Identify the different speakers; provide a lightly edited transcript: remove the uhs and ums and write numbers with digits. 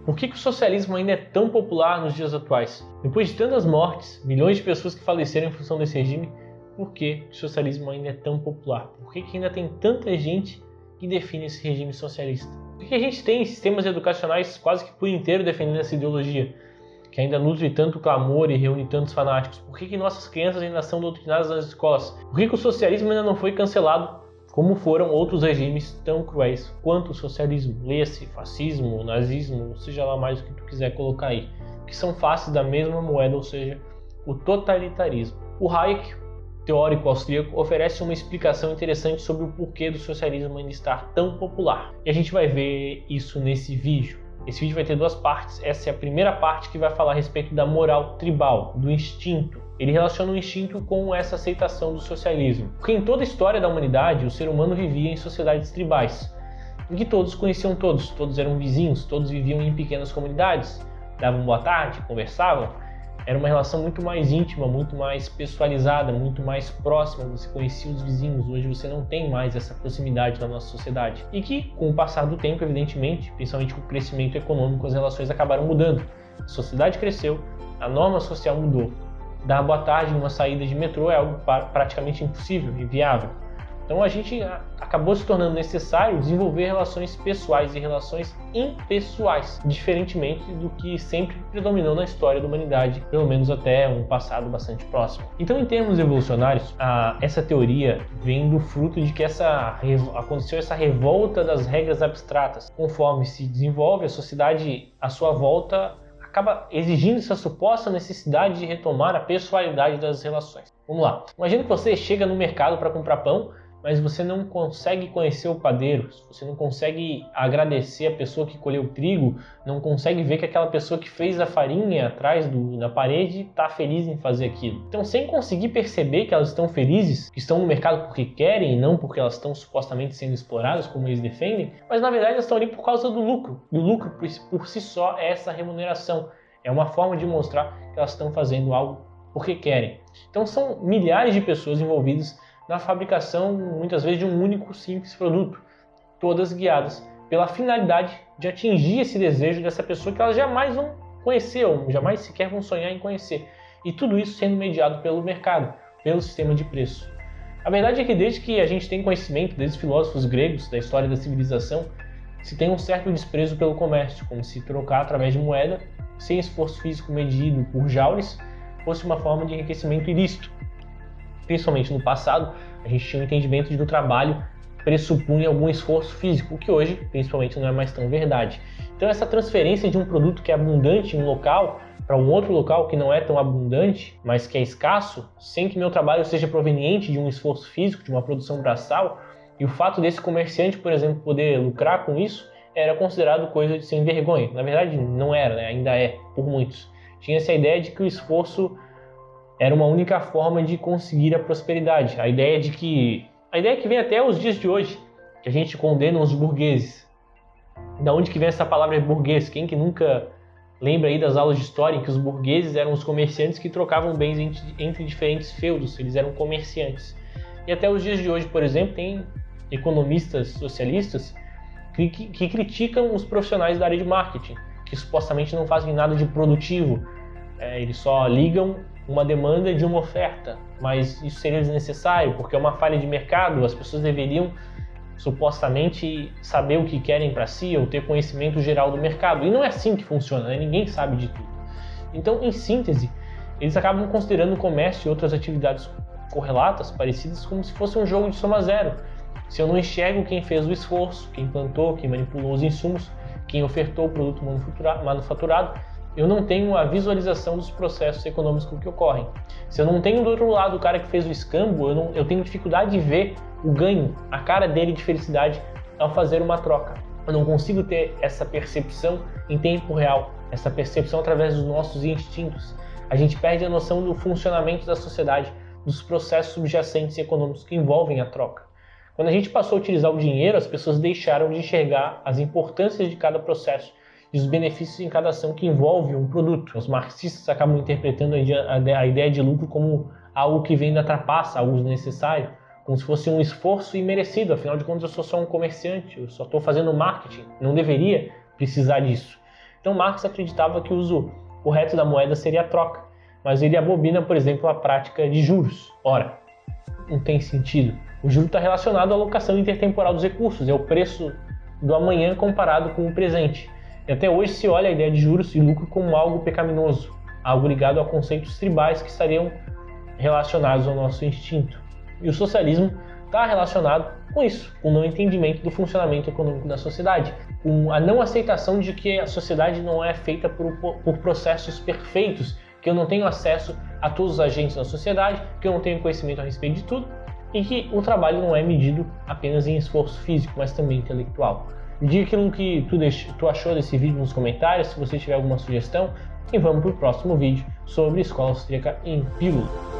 Speaker 1: Por que o socialismo ainda é tão popular nos dias atuais? Depois de tantas mortes, milhões de pessoas que faleceram em função desse regime, por que o socialismo ainda é tão popular? Por que ainda tem tanta gente que define esse regime socialista? Por que a gente tem sistemas educacionais quase que por inteiro defendendo essa ideologia, que ainda nutre tanto clamor e reúne tantos fanáticos? Por que nossas crianças ainda são doutrinadas nas escolas? Por que o socialismo ainda não foi cancelado como foram outros regimes tão cruéis quanto o socialismo? Leia-se fascismo, nazismo, seja lá mais o que tu quiser colocar aí, que são faces da mesma moeda, ou seja, o totalitarismo. O Hayek, teórico austríaco, oferece uma explicação interessante sobre o porquê do socialismo ainda estar tão popular. E a gente vai ver isso nesse vídeo. Esse vídeo vai ter duas partes. Essa é a primeira parte, que vai falar a respeito da moral tribal, do instinto. Ele relaciona o instinto com essa aceitação do socialismo. Porque em toda a história da humanidade, o ser humano vivia em sociedades tribais, em que todos conheciam todos, todos eram vizinhos, todos viviam em pequenas comunidades, davam boa tarde, conversavam. Era uma relação muito mais íntima, muito mais pessoalizada, muito mais próxima, você conhecia os vizinhos. Hoje você não tem mais essa proximidade na nossa sociedade. E que, com o passar do tempo, evidentemente, principalmente com o crescimento econômico, as relações acabaram mudando. A sociedade cresceu, a norma social mudou. Dar boa tarde em uma saída de metrô é algo praticamente impossível, inviável. Então a gente acabou se tornando necessário desenvolver relações pessoais e relações impessoais, diferentemente do que sempre predominou na história da humanidade, pelo menos até um passado bastante próximo. Então, em termos evolucionários, essa teoria vem do fruto de que aconteceu essa revolta das regras abstratas. Conforme se desenvolve a sociedade à sua volta, acaba exigindo essa suposta necessidade de retomar a pessoalidade das relações. Vamos lá. Imagina que você chega no mercado para comprar pão, mas você não consegue conhecer o padeiro, você não consegue agradecer a pessoa que colheu o trigo, não consegue ver que aquela pessoa que fez a farinha atrás da parede está feliz em fazer aquilo. Então, sem conseguir perceber que elas estão felizes, que estão no mercado porque querem e não porque elas estão supostamente sendo exploradas, como eles defendem, mas na verdade elas estão ali por causa do lucro. E o lucro por si só é essa remuneração. É uma forma de mostrar que elas estão fazendo algo porque querem. Então, são milhares de pessoas envolvidas na fabricação, muitas vezes, de um único simples produto, todas guiadas pela finalidade de atingir esse desejo dessa pessoa que elas jamais vão conhecer, ou jamais sequer vão sonhar em conhecer. E tudo isso sendo mediado pelo mercado, pelo sistema de preço. A verdade é que desde que a gente tem conhecimento, desde os filósofos gregos, da história da civilização, se tem um certo desprezo pelo comércio, como se trocar através de moeda, sem esforço físico medido por joules, fosse uma forma de enriquecimento ilícito. Principalmente no passado, a gente tinha um entendimento de que o trabalho pressupunha algum esforço físico, o que hoje, principalmente, não é mais tão verdade. Então, essa transferência de um produto que é abundante em um local para um outro local que não é tão abundante, mas que é escasso, sem que meu trabalho seja proveniente de um esforço físico, de uma produção braçal, e o fato desse comerciante, por exemplo, poder lucrar com isso, era considerado coisa de sem vergonha. Na verdade, não era, né? Ainda é, por muitos. Tinha essa ideia de que o esforço era uma única forma de conseguir a prosperidade. A ideia que vem até os dias de hoje, que a gente condena os burgueses. Da onde que vem essa palavra burguês? Quem que nunca lembra aí das aulas de história em que os burgueses eram os comerciantes que trocavam bens entre diferentes feudos, eles eram comerciantes. E até os dias de hoje, por exemplo, tem economistas socialistas que criticam os profissionais da área de marketing, que supostamente não fazem nada de produtivo, eles só ligam uma demanda de uma oferta, mas isso seria desnecessário, porque é uma falha de mercado, as pessoas deveriam supostamente saber o que querem para si ou ter conhecimento geral do mercado, e não é assim que funciona, né? Ninguém sabe de tudo. Então, em síntese, eles acabam considerando o comércio e outras atividades correlatas, parecidas, como se fosse um jogo de soma zero. Se eu não enxergo quem fez o esforço, quem plantou, quem manipulou os insumos, quem ofertou o produto manufaturado, eu não tenho a visualização dos processos econômicos que ocorrem. Se eu não tenho do outro lado o cara que fez o escambo, eu tenho dificuldade de ver o ganho, a cara dele de felicidade ao fazer uma troca. Eu não consigo ter essa percepção em tempo real, essa percepção através dos nossos instintos. A gente perde a noção do funcionamento da sociedade, dos processos subjacentes e econômicos que envolvem a troca. Quando a gente passou a utilizar o dinheiro, as pessoas deixaram de enxergar as importâncias de cada processo e os benefícios em cada ação que envolve um produto. Os marxistas acabam interpretando a ideia de lucro como algo que vem da trapaça, algo desnecessário, como se fosse um esforço imerecido. Afinal de contas, eu sou só um comerciante, eu só estou fazendo marketing, não deveria precisar disso. Então Marx acreditava que o uso correto da moeda seria a troca, mas ele abomina, por exemplo, a prática de juros. Ora, não tem sentido. O juro está relacionado à alocação intertemporal dos recursos, é o preço do amanhã comparado com o presente. E até hoje se olha a ideia de juros e lucro como algo pecaminoso, algo ligado a conceitos tribais que estariam relacionados ao nosso instinto. E o socialismo está relacionado com isso, com o não entendimento do funcionamento econômico da sociedade, com a não aceitação de que a sociedade não é feita por processos perfeitos, que eu não tenho acesso a todos os agentes da sociedade, que eu não tenho conhecimento a respeito de tudo, e que o trabalho não é medido apenas em esforço físico, mas também intelectual. Me diga aquilo que tu achou desse vídeo nos comentários, se você tiver alguma sugestão, e vamos para o próximo vídeo sobre Escola Austríaca em Pílula.